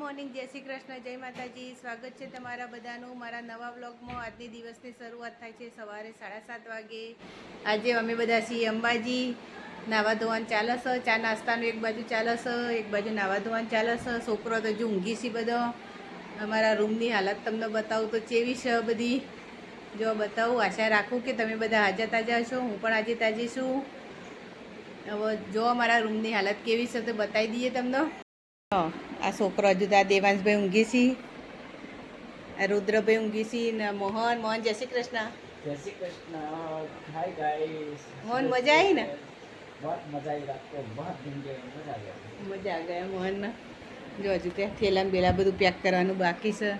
Morning, જય શ્રી કૃષ્ણ, જય માતાજી. સ્વાગત છે તમારા બધાનું મારા નવા વ્લોગમાં. આજની દિવસની શરૂઆત થાય છે સવારે 7:30 વાગે. આજે અમે બધા છીએ અંબાજી. નાવા ધોવાનું ચાલે છે, ચા નાસ્તાનું એક બાજુ ચાલે છે, એક બાજુ નાવા ધોવાનું ચાલે છે. છોકરો તો હજુ ઊંઘી છે બધો. અમારા રૂમની હાલત તમને બતાવું તો કેવી છે બધી, જો બતાવું. આશા રાખું કે તમે બધા હાજર તાજા છો. હું પણ આજે તાજી છું. હવે જો અમારા રૂમની હાલત કેવી છે તો બતાવી દઈએ તમને. આ છોકરો હજુ તો આ દેવાંશભાઈ ઊંઘી છે, આ રુદ્રભાઈ ઊંઘી છે ને મોહન. મોહન, જય શ્રી કૃષ્ણ. जय श्री कृष्ण. Hi guys. मोहन, मजा आई ना? बहुत मजा आई. रात को बहुत एंजॉय, मजा आ गया. મજા આ ગયા મોહનને. જો હજુ ત્યાં થેલા બેલા બધું પેક કરવાનું બાકી છે.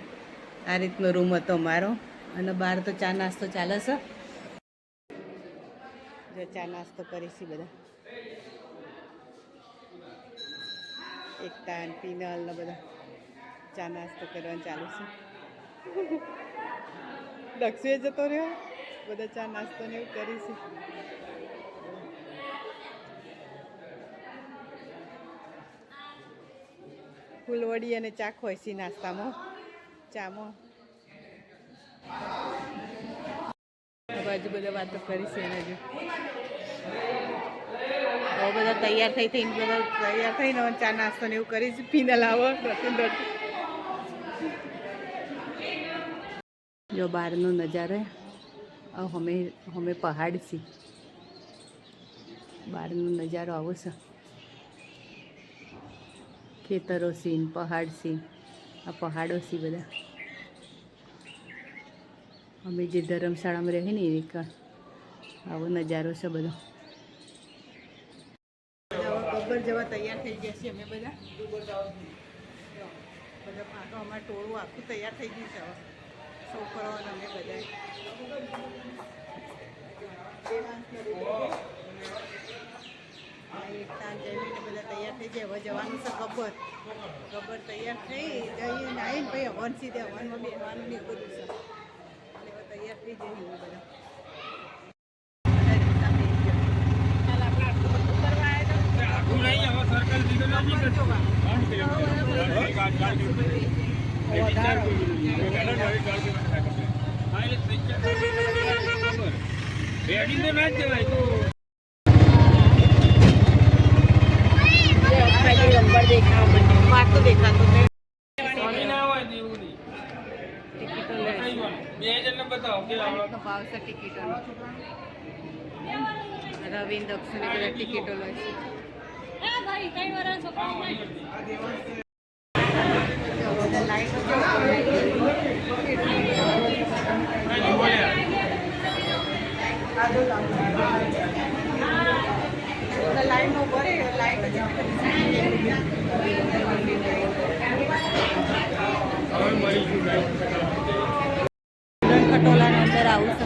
આ રીતનો રૂમ હતો અમારો, અને બહાર તો ચા નાસ્તો ચાલે છે. જો ચા નાસ્તો કરીશું બધા, એકતા ને પીનલ ને બધા ચા નાસ્તો કરવાનું ચાલુ છે. દક્ષુએ જતો રહ્યો, બધા ચા નાસ્તો ને એવું કરીશું. ફૂલવડી અને ચા ખોઈશી નાસ્તામાં, ચામાં. બાજુ બધા વાતો કરીશે એને. હજુ હવે બધા તૈયાર થઈને બધા તૈયાર થઈને ચા નાસ્તો ને એવું કરીશું. પીનલ આવો જો બહારનો નજારો. અમે પહાડ છે, બહારનો નજારો આવો છે. ખેતરો છે, પહાડ છે, આ પહાડો છે બધા. અમે જે ધર્મશાળામાં રહી ને એક આવો નજારો છે બધો. ગબ્બર જવા તૈયાર થઈ ગયા છીએ અમે બધા. બધા પાકો અમારું ટોળું આખું તૈયાર થઈ ગયું છે. હવે છોકરો અને અમે બધા એકતા જઈને બધા તૈયાર થઈ જાય. હવે જવાનું છે ગબ્બર. ગબ્બર તૈયાર થઈ જઈને આવીને ભાઈ હવન સીધે હવનમાં બેસવાનું ને એવું બધું છે. એટલે હવે તૈયાર થઈ જઈએ બધા. રવિન દક્ષિણે બધા ટિકિટો લે છે. લાઈનો ભરે લાઈનો ખટોલાની અંદર આવું છે.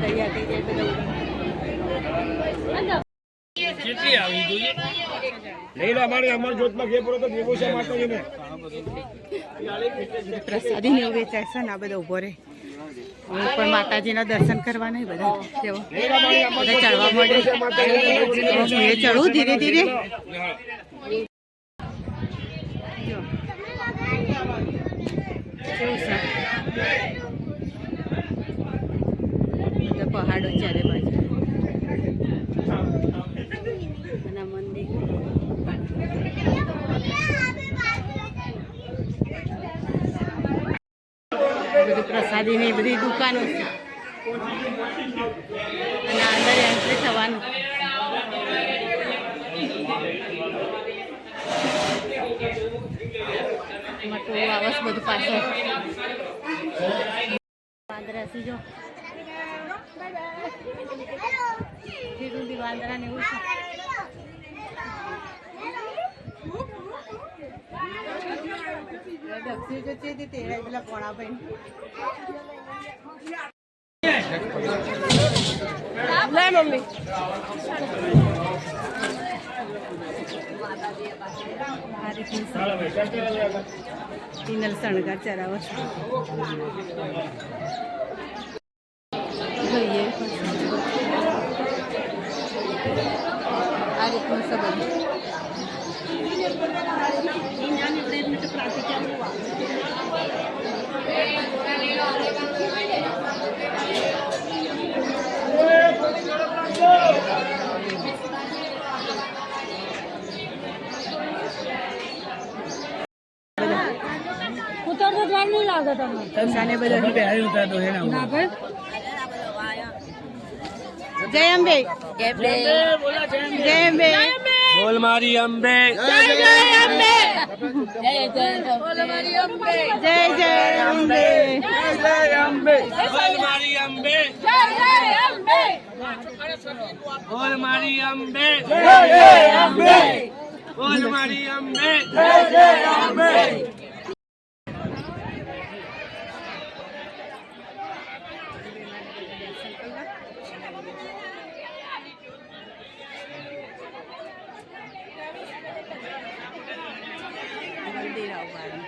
તૈયાર થઈ જાય બધા. કેટલી આવી જોઈએ લઈ લો. અમારી જોતમાં ઘે પડો તો ભેગો છે માતાજીને પ્રસાદી ને વેચાય છે ને આ બધા ઉભો રહે. હું પણ માતાજીના દર્શન કરવા નહીં બધા ચડવા મળે. ચડવું ધીરે ધીરે. બધા પહાડો ચારે બાજુ અને મંદિર. બધી પ્રસાદી ની બધી દુકાનો છે અને અંદર એન્ટ્રી થવાનું. ટોળું આવસ બધું પાછળ. વાંદરા જો વાંદરા ને એવું છે. દક્ષિણ જો છે તે પેલા પોણા ભાઈ મમ્મી પિનલ શણગાર ચરાવો જોઈએ. આ રીતનું છે બધું. તરસાને બધા જય અંબે જય અંબે બોલ મારી અંબે જય અંબે બોલ મારી અંબે જય અંબે બોલ મારી અંબે બોલ મારી અંબે બોલ મારી અંબે મંદિર આવવાનું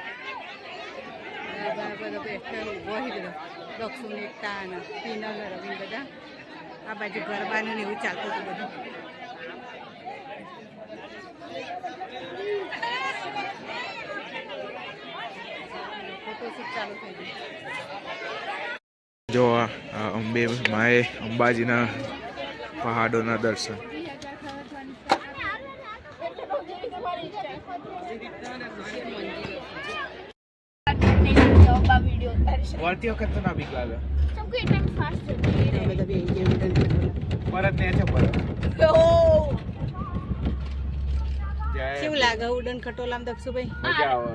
બધો બેઠેલો ઉભો હોય બધો દક્ષિણ એકતા અને પિનલ રવિન બધા આ બાજુ ગરબાનું ને એવું ચાલતું હતું બધું ફોટોશૂટ ચાલુ થઈ ગયું જો આ અંબે માએ અંબાજીના પહાડોના દર્શન વળતી વખત તો ના બીક લાગે બધા બે પરત ને છે પરત કેવું લાગે ઉડન ખટોલામ દક્ષુભાઈ મજા આવે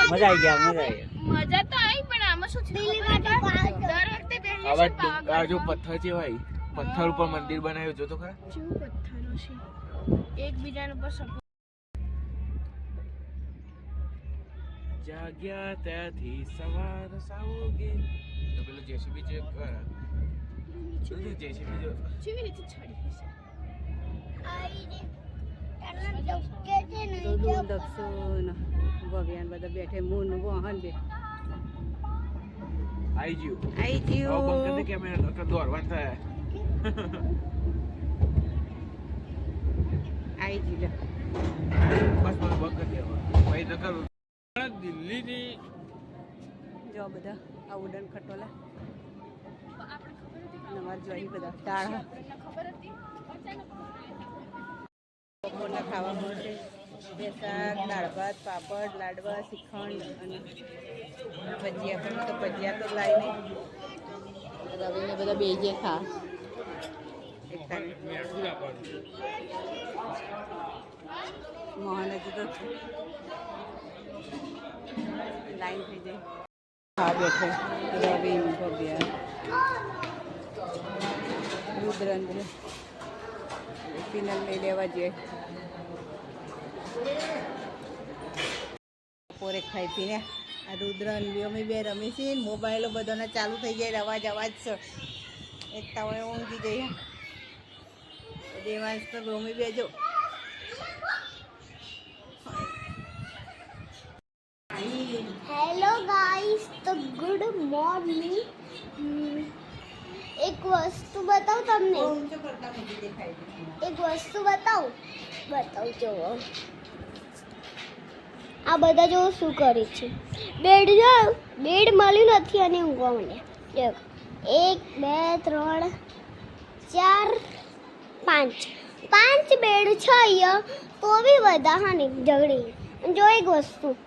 મજા આવી ગયા મજા આવી મજા તો આવી પણ આમાં શું છે દર વખતે પહેલી આવા આ જો પથ્થર છે ભાઈ પથ્થર ઉપર મંદિર બનાવ્યું જો તો ખરા જેવું પથ્થરો છે એકબીજાના ઉપર સપોર્ટ જાગ્યા ત્યાંથી સવાર સાવોગે તો પેલો જેસીબી ચેક કર જેસીબી જો કેવી રીતે ચડી હશે દોડું દક્ષુન ભવ્યાન બધા બેઠે મૂન વાહન બે આઈ ગયું આઈ હવે બંધ કરી દે ગયું કેમેરા નકર દોડવાનું થાય આઈ ગયું બસ મને બંધ કરી દેવા ભાઈ નકર દિલ્હીની જો બધા આ ઉડન ખટોલા નવા જોઈ બધા ટાળા બપોરના ખાવા મળશે બે શાક દાળ ભાત પાપડ લાડવા શ્રીખંડ અને ભજીયા પણ તો ભજીયા તો લાવી નહીં રવિને બધા બેજે ખા મોહન હજી તો લાઈન થઈ જાય હા બેઠે રવિ ભવ્યા રુદ્રેન્દ્ર પિનલ લઈ લેવા જોઈએ બપોરે ખાઈ પીને આ રુદ્ર અમે બે રમી છીએ મોબાઈલો બધાના ચાલુ થઈ જાય અવાજ છે એકતા હોય ઊંઘી જઈએ દેવાંશ તો રોમી બેજો हेलो गाइस तो गुड मॉर्निंग एक वस्तु बताऊं તમને એક વસ્તુ બતાવું જો આ બધા જો શું કરે છે બેડ મળ્યું નથી અને ઊંઘવા માંડ્યા દેખ 1 2 3 4 5 બેડ છે અહીંયા તો બી બધા હા ને ઝઘડી જો એક વસ્તુ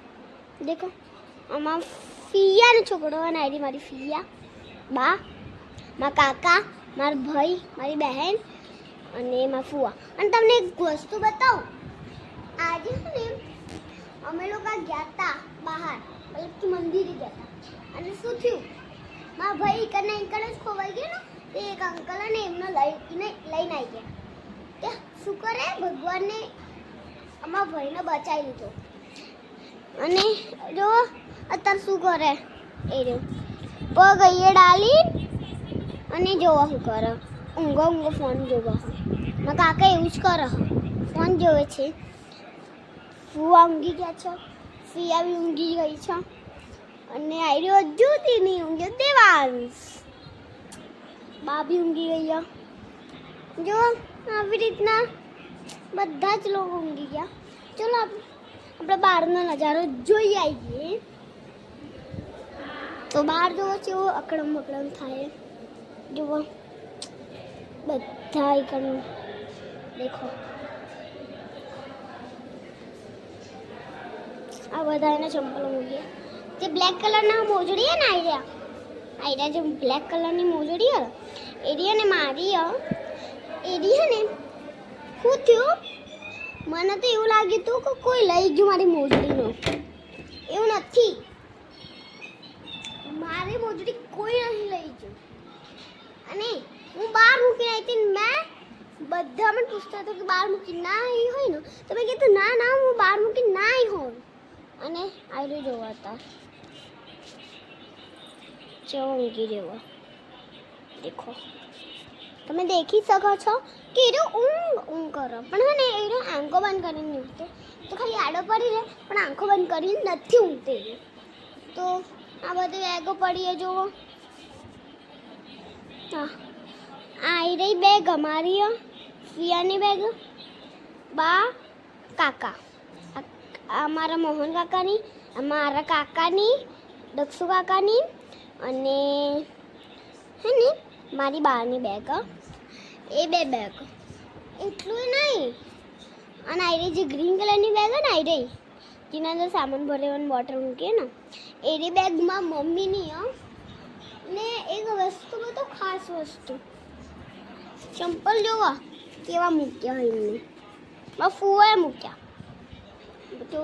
દેખો આમાં ફિયાનો છોકરો અને આઈડી મારી ફિયા બા મારા કાકા મારા ભાઈ મારી બહેન અને મારા ફુવા અને તમને એક વસ્તુ બતાવું આજે ને અમે લોકો ગયા હતા બહાર મતલબ કે મંદિરે ગયા હતા અને શું થયું મારા ભાઈ કને જ ખોવાઈ ગયો ને તે એક અંકલ અને એમને લઈને આવી ગયા તે શું કરે ભગવાનને અમારા ભાઈને બચાવી લીધો અને જો અત્યારે શું કરે એ રહ્યું પગ અહીંયા ડાલી અને જોવા શું કરે ઊંઘો ફોન જોવા મારા કાકા એવું જ કરે ફોન જોવે છે ફુવા ઊંઘી ગયા છે ફિયા બી ઊંઘી ગઈ છે અને આ રહ્યો હજુથી નહીં ઊંઘ્યો દેવાંશ બા બી ઊંઘી ગઈ જો આવી રીતના બધા જ લોકો ઊંઘી ગયા ચલો આપણે બહારનો નજારો જોઈ આવીએ તો બહાર જોવો કેવો અકડમ બકડમ થાય જુઓ બધા એકમ દેખો આ બધા એના ચંપલો મૂક્યા જે બ્લેક કલરના મોજડી હે ને આઈડિયા જે બ્લેક કલરની મોજડી હે એરિયા ને મારી એરિયા ને શું થયું મને તો એવું લાગ્યું હતું કે કોઈ લઈ ગયું મારી મોજડીનો એવું નથી મારી મોજડી કોઈ નહીં લઈ ગયું અને હું બહાર મૂકીને આવી હતી મેં બધા મને પૂછતા હતા કે બહાર મૂકી ના આવી હોય ને તો મેં કીધું ના ના હું બહાર મૂકી ના આવી હોઉં અને આવી જોવા હતા ચો ઊંઘી જેવો દેખો તમે દેખી શકો છો કે એ ઊંઘ કરો પણ હે ને એ આંખો બંધ કરીને ઊંઘતો તો ખાલી આડો પડી રહે પણ આંખો બંધ કરીને નથી ઊંઘતી તો આ બધી બેગો પડી જુઓ હા આ રહી બેગ અમારી ફિયાની બેગ બા કાકા આ મારા મોહન કાકાની મારા કાકાની દક્ષુ કાકાની અને હે ને મારી બાની બેગ એ બે બેગ એટલું નહીં અને આ રહી જે ગ્રીન કલરની બેગ ને આ રહી જેના અંદર સામાન ભરેવાની બોટલ મૂકીએ ને એની બેગમાં મમ્મીની ને એક વસ્તુ બધો ખાસ વસ્તુ ચંપલ જોવા કેવા મૂક્યા હોય એમને ફૂવાએ મૂક્યા તો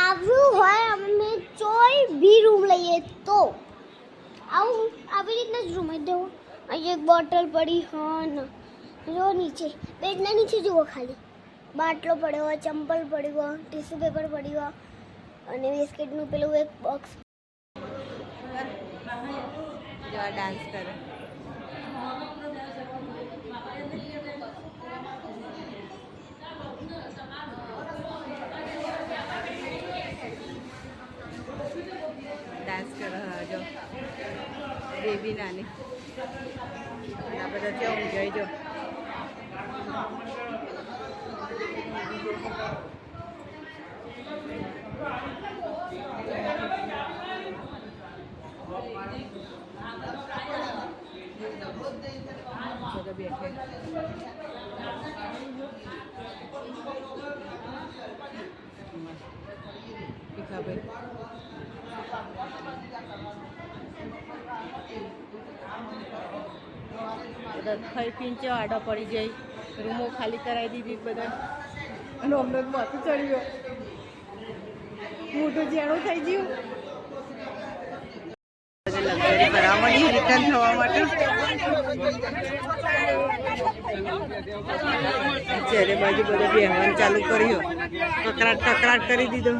આવ્યું હોય અમે ચોય બી રૂમ લઈએ તો આવી રીતના જ રૂમ જ દેવો અહીં એક બોટલ પડી હા ને જો નીચે બેડના નીચે જુઓ ખાલી બાટલો પડ્યો હોય ચંપલ પડ્યો ટીશ્યુ પેપર પડ્યો અને બિસ્કિટનું પેલું એક બોક્સ જો આ ડાન્સ કરે ડાન્સ કરે હા જો બેબી નાની આ બધા કેવું ઊંઘાઈ જો બધા બેઠે ભીખાભાઈ બધા ખાઈ પીને આડા પડી જાય રૂમો ખાલી કરાવી દીધી બધા અને અમને માથું ચડી ગયો મોટું જેણું થઈ ગયું લગ્ન કરાવવાની રિટર્ન થવા માટે ચારે બાજુ બધું બેહવાનું ચાલુ કર્યું કકડાટ કરી દીધો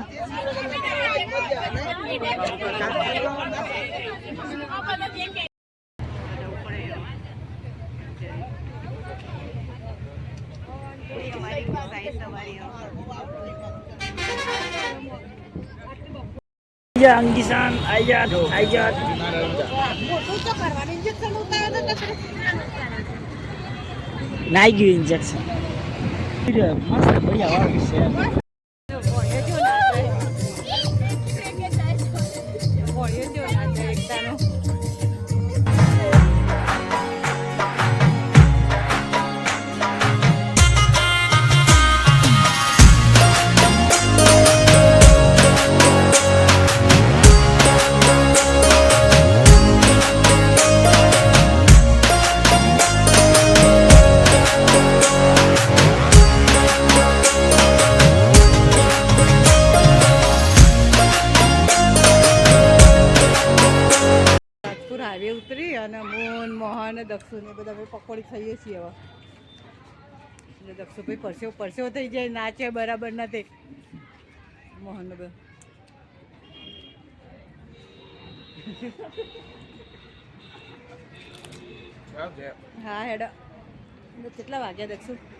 અંગીસાન આઈજાત નાઈ ગયું ઇન્જેક્શન મસ્ત બઢિયા વાળું છે હાઈવે ઉતરી અને મોહન મોહન દક્ષુ ને બધા અમે પકોડી ખાઈએ છીએ હવે દક્ષુભાઈ પરસેવો થઈ જાય નાચે બરાબર નથી મોહન હા હેડો કેટલા વાગ્યા દક્ષુ